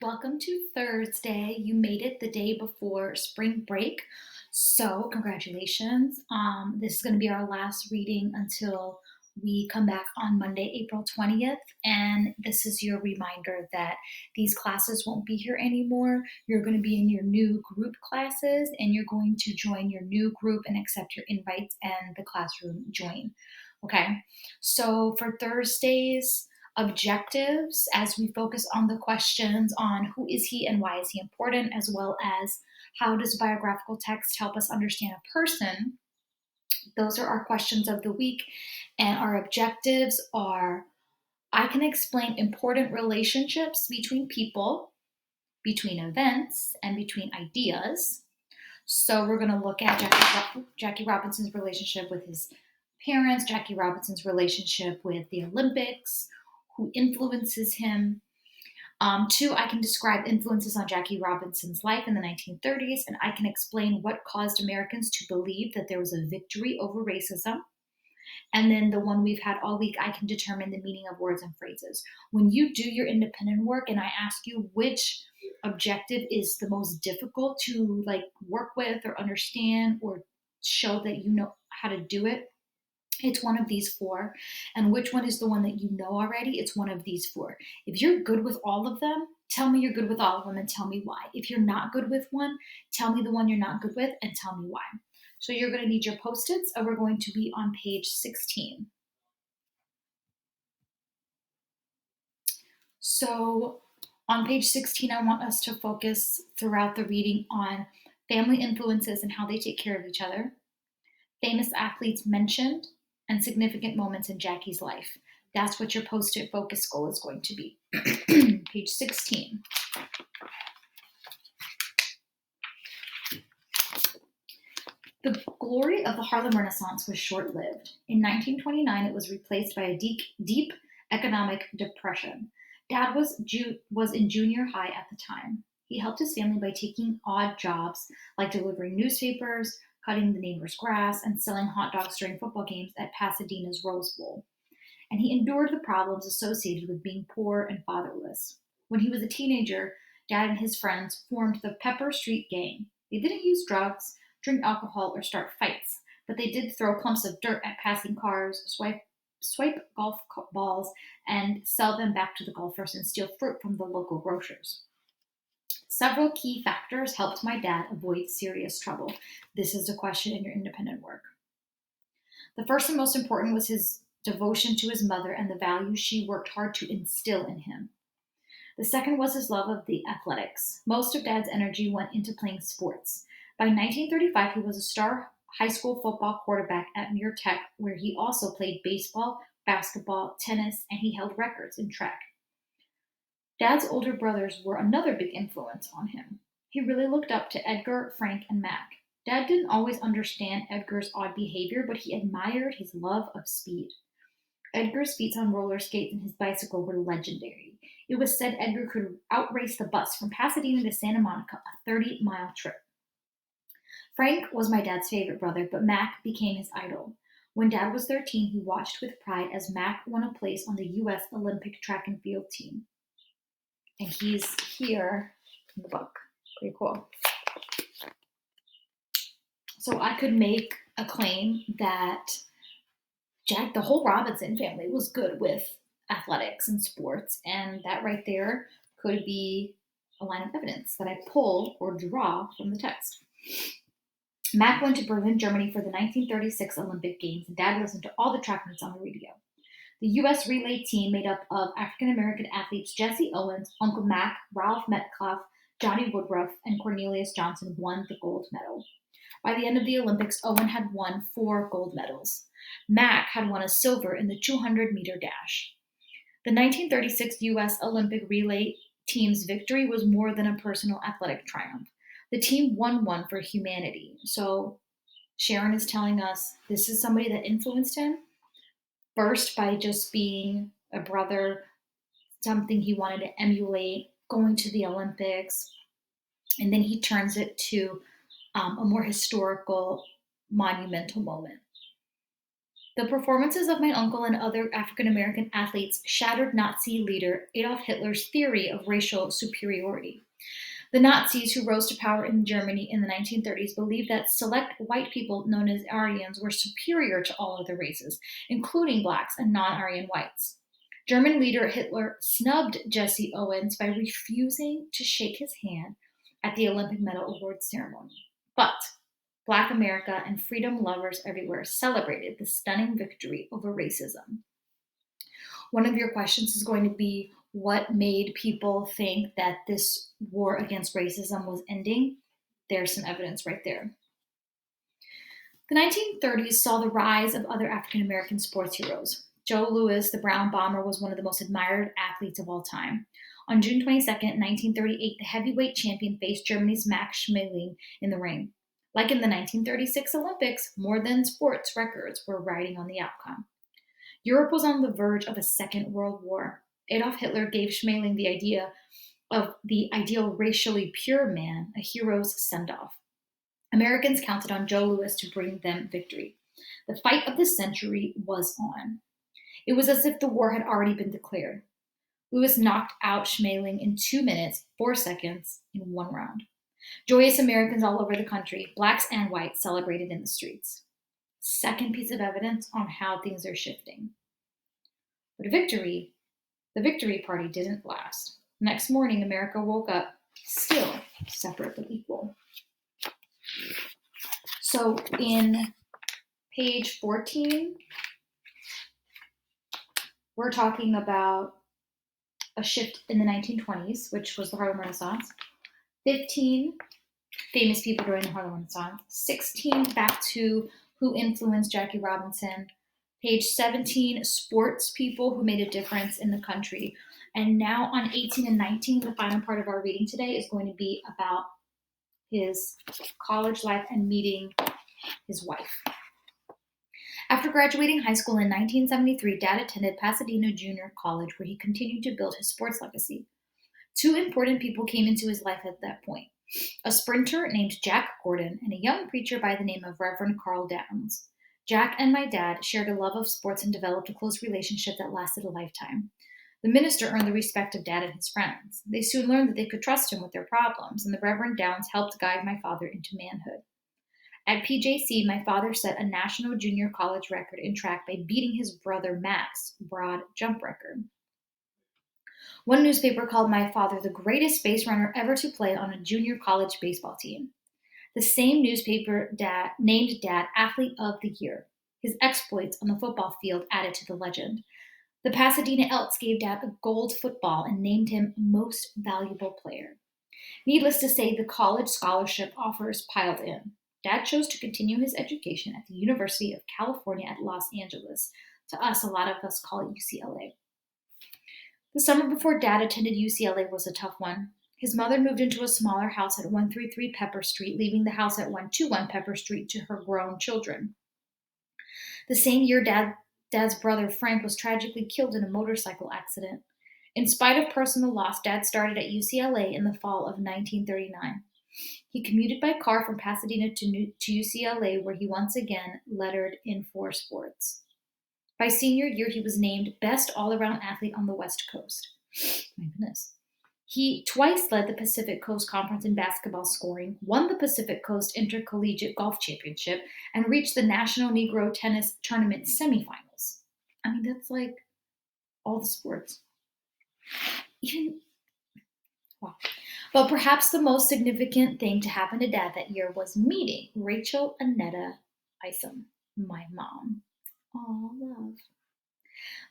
Welcome to Thursday. You made it the day before spring break. So, congratulations. This is going to be our last reading until we come back on Monday, April 20th. And this is your reminder that these classes won't be here anymore. You're going to be in your new group classes and you're going to join your new group and accept your invites and the classroom join. Okay. So, for Thursdays, objectives as we focus on the questions on who is he and why is he important, as well as how does biographical text help us understand a person. Those are our questions of the week. And our objectives are I can explain important relationships between people, between events, and between ideas. So we're going to look at Jackie Robinson's relationship with his parents, Jackie Robinson's relationship with the Olympics, who influences him. Two, I can describe influences on Jackie Robinson's life in the 1930s, and I can explain what caused Americans to believe that there was a victory over racism. And then the one we've had all week, I can determine the meaning of words and phrases. When you do your independent work and I ask you which objective is the most difficult to work with or understand or show that you know how to do it, it's one of these four. And which one is the one that you know already? It's one of these four. If you're good with all of them, tell me you're good with all of them and tell me why. If you're not good with one, tell me the one you're not good with and tell me why. So you're going to need your Post-its, and we're going to be on page 16. So on page 16, I want us to focus throughout the reading on family influences and how they take care of each other, famous athletes mentioned, and significant moments in Jackie's life. That's what your Post-it focus goal is going to be. Page 16. The glory of the Harlem Renaissance was short-lived. In 1929, it was replaced by a deep economic depression. Dad was in junior high at the time. He helped his family by taking odd jobs like delivering newspapers, cutting the neighbor's grass, and selling hot dogs during football games at Pasadena's Rose Bowl. And he endured the problems associated with being poor and fatherless. When he was a teenager, Dad and his friends formed the Pepper Street Gang. They didn't use drugs, drink alcohol, or start fights, but they did throw clumps of dirt at passing cars, swipe golf balls, and sell them back to the golfers and steal fruit from the local grocers. Several key factors helped my dad avoid serious trouble. This is a question in your independent work. The first and most important was his devotion to his mother and the values she worked hard to instill in him. The second was his love of the athletics. Most of Dad's energy went into playing sports. By 1935, he was a star high school football quarterback at Muir Tech, where he also played baseball, basketball, tennis, and he held records in track. Dad's older brothers were another big influence on him. He really looked up to Edgar, Frank, and Mac. Dad didn't always understand Edgar's odd behavior, but he admired his love of speed. Edgar's feats on roller skates and his bicycle were legendary. It was said Edgar could outrace the bus from Pasadena to Santa Monica, a 30-mile trip. Frank was my dad's favorite brother, but Mac became his idol. When Dad was 13, he watched with pride as Mac won a place on the U.S. Olympic track and field team. And he's here in the book. Pretty cool. So I could make a claim that the whole Robinson family was good with athletics and sports, and that right there could be a line of evidence that I pull or draw from the text. Mac went to Berlin, Germany for the 1936 Olympic Games, and Dad listened to all the track meets on the radio. The U.S. relay team, made up of African-American athletes Jesse Owens, Uncle Mac, Ralph Metcalfe, Johnny Woodruff, and Cornelius Johnson, won the gold medal. By the end of the Olympics, Owen had won 4 gold medals. Mac had won a silver in the 200-meter dash. The 1936 U.S. Olympic relay team's victory was more than a personal athletic triumph. The team won one for humanity. So Sharon is telling us this is somebody that influenced him. First, by just being a brother, something he wanted to emulate, going to the Olympics, and then he turns it to a more historical, monumental moment. The performances of my uncle and other African American athletes shattered Nazi leader Adolf Hitler's theory of racial superiority. The Nazis who rose to power in Germany in the 1930s believed that select white people known as Aryans were superior to all other races, including blacks and non-Aryan whites. German leader Hitler snubbed Jesse Owens by refusing to shake his hand at the Olympic medal awards ceremony. But Black America and freedom lovers everywhere celebrated the stunning victory over racism. One of your questions is going to be what made people think that this war against racism was ending? There's some evidence right there. The 1930s saw the rise of other African American sports heroes. Joe Louis, the Brown Bomber, was one of the most admired athletes of all time. On June 22nd, 1938, the heavyweight champion faced Germany's Max Schmeling in the ring. Like in the 1936 Olympics, more than sports records were riding on the outcome. Europe was on the verge of a second world war. Adolf Hitler gave Schmeling the idea of the ideal racially pure man, a hero's send-off. Americans counted on Joe Louis to bring them victory. The fight of the century was on. It was as if the war had already been declared. Louis knocked out Schmeling in 2 minutes, 4 seconds, in one round. Joyous Americans all over the country, blacks and whites, celebrated in the streets. Second piece of evidence on how things are shifting. But the victory party didn't last. Next morning, America woke up still separate but equal. So in page 14, we're talking about a shift in the 1920s, which was the Harlem Renaissance. 15, famous people during the Harlem Renaissance. 16, back to who influenced Jackie Robinson. Page 17, sports people who made a difference in the country. And now on 18 and 19, the final part of our reading today is going to be about his college life and meeting his wife. After graduating high school in 1973, Dad attended Pasadena Junior College, where he continued to build his sports legacy. Two important people came into his life at that point: a sprinter named Jack Gordon and a young preacher by the name of Reverend Carl Downs. Jack and my dad shared a love of sports and developed a close relationship that lasted a lifetime. The minister earned the respect of Dad and his friends. They soon learned that they could trust him with their problems, and the Reverend Downs helped guide my father into manhood. At PJC, my father set a national junior college record in track by beating his brother Max' broad jump record. One newspaper called my father the greatest base runner ever to play on a junior college baseball team. The same newspaper named Dad Athlete of the Year. His exploits on the football field added to the legend. The Pasadena Elks gave Dad a gold football and named him Most Valuable Player. Needless to say, the college scholarship offers piled in. Dad chose to continue his education at the University of California at Los Angeles. To us, a lot of us call it UCLA. The summer before Dad attended UCLA was a tough one. His mother moved into a smaller house at 133 Pepper Street, leaving the house at 121 Pepper Street to her grown children. The same year, Dad's brother Frank was tragically killed in a motorcycle accident. In spite of personal loss, Dad started at UCLA in the fall of 1939. He commuted by car from Pasadena to UCLA, where he once again lettered in 4 sports. By senior year, he was named Best All-Around Athlete on the West Coast. My goodness. He twice led the Pacific Coast Conference in basketball scoring, won the Pacific Coast Intercollegiate Golf Championship, and reached the National Negro Tennis Tournament semifinals. I mean, that's like all the sports. Wow. But perhaps the most significant thing to happen to Dad that year was meeting Rachel Annetta Isom, my mom. Aw, love.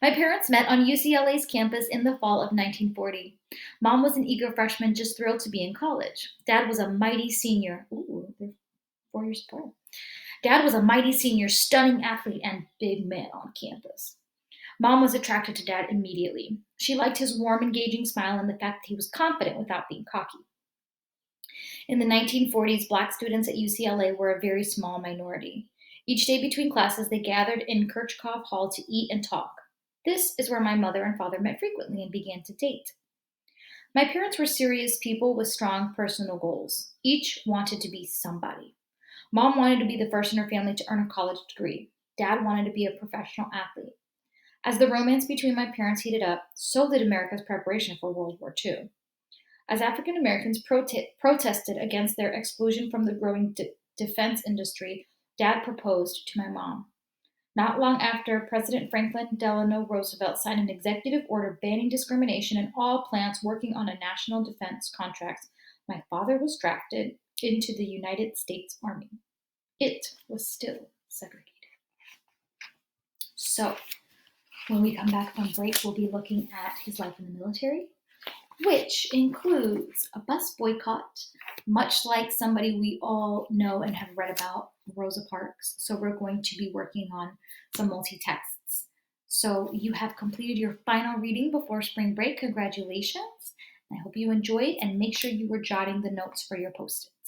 My parents met on UCLA's campus in the fall of 1940. Mom was an eager freshman just thrilled to be in college. Dad was a mighty senior. Ooh, they're 4 years apart. Dad was a mighty senior, stunning athlete, and big man on campus. Mom was attracted to Dad immediately. She liked his warm, engaging smile and the fact that he was confident without being cocky. In the 1940s, Black students at UCLA were a very small minority. Each day between classes, they gathered in Kirchhoff Hall to eat and talk. This is where my mother and father met frequently and began to date. My parents were serious people with strong personal goals. Each wanted to be somebody. Mom wanted to be the first in her family to earn a college degree. Dad wanted to be a professional athlete. As the romance between my parents heated up, so did America's preparation for World War II. As African Americans protested against their exclusion from the growing defense industry, Dad proposed to my mom. Not long after, President Franklin Delano Roosevelt signed an executive order banning discrimination in all plants working on a national defense contracts. My father was drafted into the United States Army. It was still segregated. So, when we come back from break, we'll be looking at his life in the military, which includes a bus boycott, much like somebody we all know and have read about, Rosa Parks. So we're going to be working on some multi-texts. So you have completed your final reading before spring break. Congratulations. I hope you enjoyed, and make sure you were jotting the notes for your post-it.